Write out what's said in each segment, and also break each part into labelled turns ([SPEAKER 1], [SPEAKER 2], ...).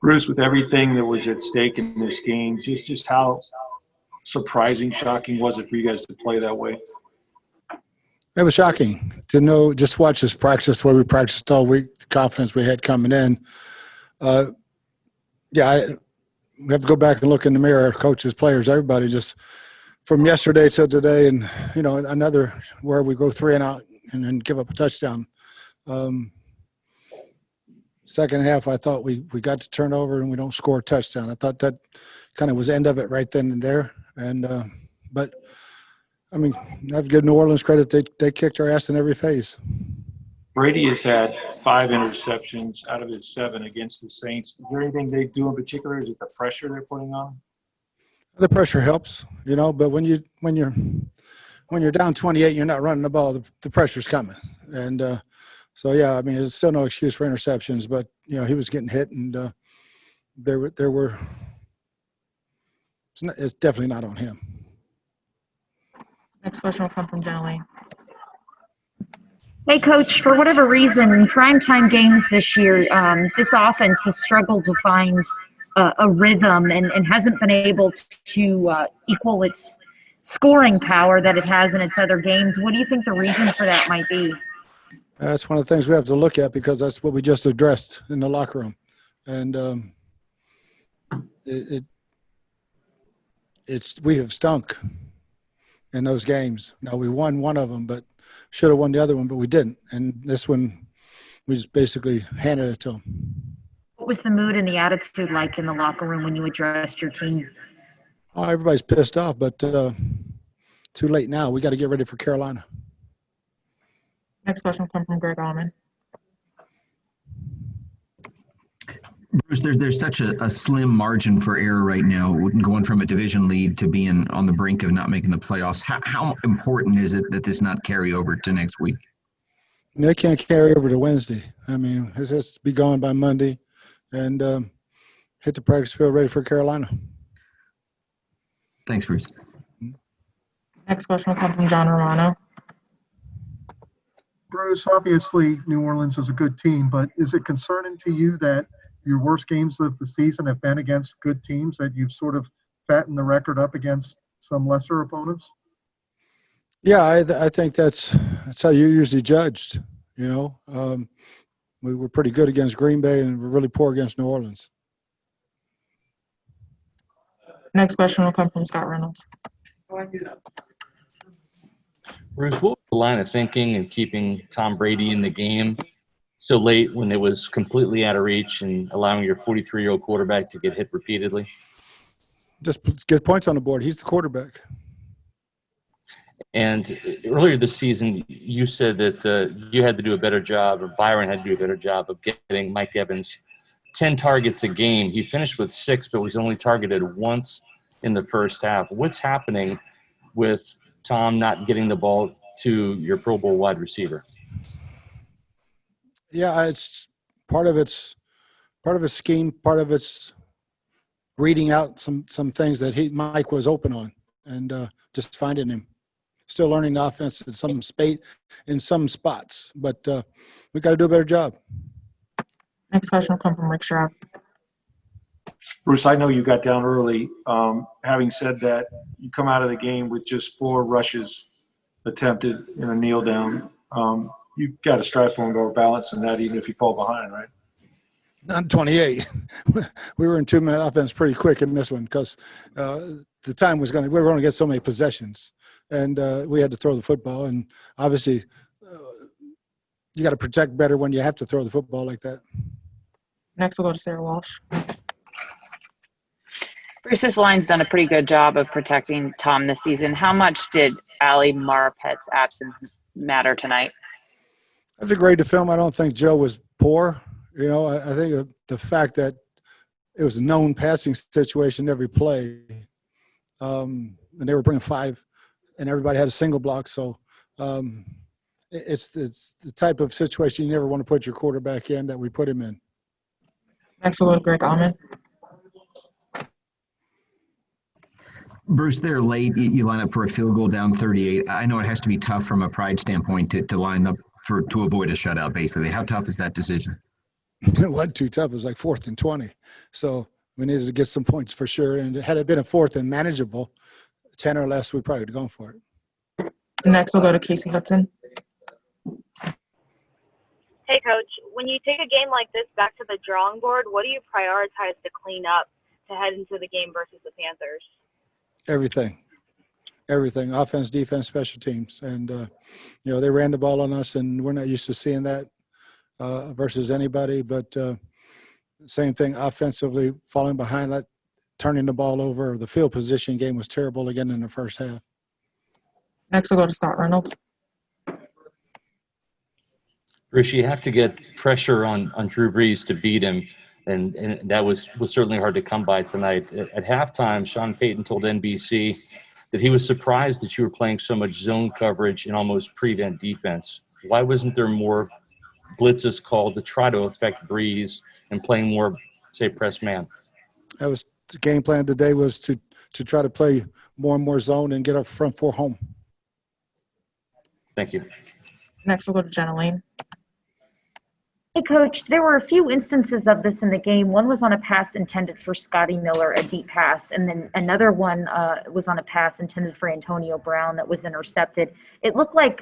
[SPEAKER 1] Bruce, with everything that was at stake in this game, just how surprising, shocking was it for you guys to play that way?
[SPEAKER 2] It was shocking to know, just watch us practice the way we practiced all week, the confidence we had coming in. We have to go back and look in the mirror, coaches, players, everybody, just from yesterday till today, and another where we go 3 and out and then give up a touchdown. Second half, I thought we got to turnover and we don't score a touchdown. I thought that kind of was the end of it right then and there. And but I mean, I have to give New Orleans credit; they kicked our ass in every phase.
[SPEAKER 1] Brady has had 5 interceptions out of his 7 against the Saints. Is there anything they do in particular? Is it the pressure they're putting on?
[SPEAKER 2] The pressure helps, but when you're down 28, you're not running the ball. The pressure's coming, and so yeah, I mean, there's still no excuse for interceptions, but he was getting hit, and there were. It's definitely not on him.
[SPEAKER 3] Next question will come from Jenna Lee.
[SPEAKER 4] Hey, Coach, for whatever reason, in primetime games this year, this offense has struggled to find a rhythm and hasn't been able to equal its scoring power that it has in its other games. What do you think the reason for that might be?
[SPEAKER 2] That's one of the things we have to look at, because that's what we just addressed in the locker room. And we have stunk in those games. Now, we won one of them, but should have won the other one, but we didn't. And this one, we just basically handed it to them.
[SPEAKER 4] What was the mood and the attitude like in the locker room when you addressed your team?
[SPEAKER 2] Oh, everybody's pissed off, but too late now. We got to get ready for Carolina.
[SPEAKER 3] Next question will come from Greg Allman.
[SPEAKER 5] Bruce, there's such a slim margin for error right now, going from a division lead to being on the brink of not making the playoffs. How important is it that this not carry over to next week?
[SPEAKER 2] It can't carry over to Wednesday. I mean, it has to be gone by Monday and hit the practice field ready for Carolina.
[SPEAKER 5] Thanks, Bruce.
[SPEAKER 3] Next question will come from John Romano.
[SPEAKER 6] Bruce, obviously New Orleans is a good team, but is it concerning to you that your worst games of the season have been against good teams, that you've sort of fattened the record up against some lesser opponents?
[SPEAKER 2] Yeah, I think that's how you're usually judged. We were pretty good against Green Bay and we're really poor against New Orleans.
[SPEAKER 3] Next question will come from Scott Reynolds.
[SPEAKER 7] Bruce, what was the line of thinking in keeping Tom Brady in the game so late when it was completely out of reach and allowing your 43-year-old quarterback to get hit repeatedly?
[SPEAKER 2] Just get points on the board. He's the quarterback.
[SPEAKER 7] And earlier this season, you said that you had to do a better job, or Byron had to do a better job of getting Mike Evans 10 targets a game. He finished with 6, but was only targeted once in the first half. What's happening with Tom not getting the ball to your Pro Bowl wide receiver?
[SPEAKER 2] Yeah, it's part of his scheme, part of it's reading out some things that Mike was open on, and just finding him. Still learning the offense in some spots, but we got to do a better job.
[SPEAKER 3] Next question will come from Rick Stroud.
[SPEAKER 1] Bruce, I know you got down early. Having said that, you come out of the game with just 4 rushes attempted in a kneel down. You've got to strive for more balance in that, even if you fall behind, right?
[SPEAKER 2] Not 28. We were in 2-minute offense pretty quick in this one because the time was we were going to get so many possessions, and we had to throw the football. And obviously, you got to protect better when you have to throw the football like that.
[SPEAKER 3] Next, we'll go to Sarah Walsh.
[SPEAKER 8] Bruce's line's done a pretty good job of protecting Tom this season. How much did Ali Marpet's absence matter tonight?
[SPEAKER 2] That's a great to film. I don't think Joe was poor. I think the fact that it was a known passing situation every play, and they were bringing 5, and everybody had a single block. So it's the type of situation you never want to put your quarterback in that we put him in.
[SPEAKER 3] Next, we'll go to Greg Allman.
[SPEAKER 5] Bruce, they're late. You line up for a field goal down 38. I know it has to be tough from a pride standpoint to line up to avoid a shutout, basically. How tough is that decision?
[SPEAKER 2] It wasn't too tough. It was like 4th and 20. So we needed to get some points for sure. And had it been a 4th and manageable, 10 or less, we probably would have gone for it.
[SPEAKER 3] Next, we'll go to Casey Hudson.
[SPEAKER 9] Hey, Coach, when you take a game like this back to the drawing board, what do you prioritize to clean up to head into the game versus the Panthers?
[SPEAKER 2] Everything, offense, defense, special teams. And, they ran the ball on us, and we're not used to seeing that versus anybody. But same thing offensively, falling behind, turning the ball over. The field position game was terrible again in the first half.
[SPEAKER 3] Next, we'll go to Scott Reynolds.
[SPEAKER 7] Bruce, you have to get pressure on Drew Brees to beat him, and that was certainly hard to come by tonight. At halftime, Sean Payton told NBC that he was surprised that you were playing so much zone coverage and almost prevent defense. Why wasn't there more blitzes called to try to affect Brees and playing more, say, press man?
[SPEAKER 2] That was the game plan today, was to try to play more and more zone and get our front four home.
[SPEAKER 7] Thank you.
[SPEAKER 3] Next, we'll go to Jenna Lane.
[SPEAKER 4] Hey, Coach, there were a few instances of this in the game. One was on a pass intended for Scotty Miller, a deep pass, and then another one was on a pass intended for Antonio Brown that was intercepted. It looked like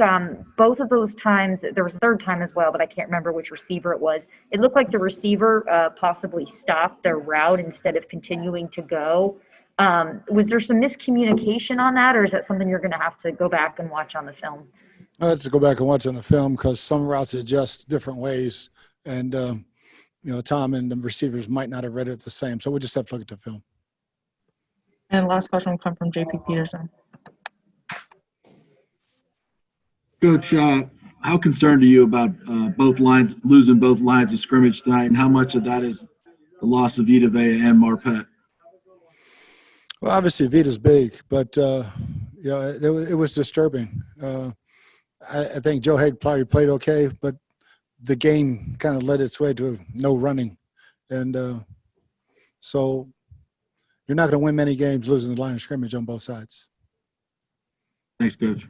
[SPEAKER 4] both of those times, there was a third time as well, but I can't remember which receiver it was. It looked like the receiver possibly stopped their route instead of continuing to go. Was there some miscommunication on that, or is that something you're going to have to go back and watch on the film?
[SPEAKER 2] I had to go back and watch on the film because some routes adjust different ways. And, Tom and the receivers might not have read it the same. So we'll just have to look at the film.
[SPEAKER 3] And last question will come from JP Peterson.
[SPEAKER 10] Coach, how concerned are you about losing both lines of scrimmage tonight, and how much of that is the loss of Vita Vea and Marpet?
[SPEAKER 2] Well, obviously Vita's big, but, it was disturbing. I think Joe Haig probably played okay, but the game kind of led its way to no running. And so you're not going to win many games losing the line of scrimmage on both sides.
[SPEAKER 10] Thanks, Coach.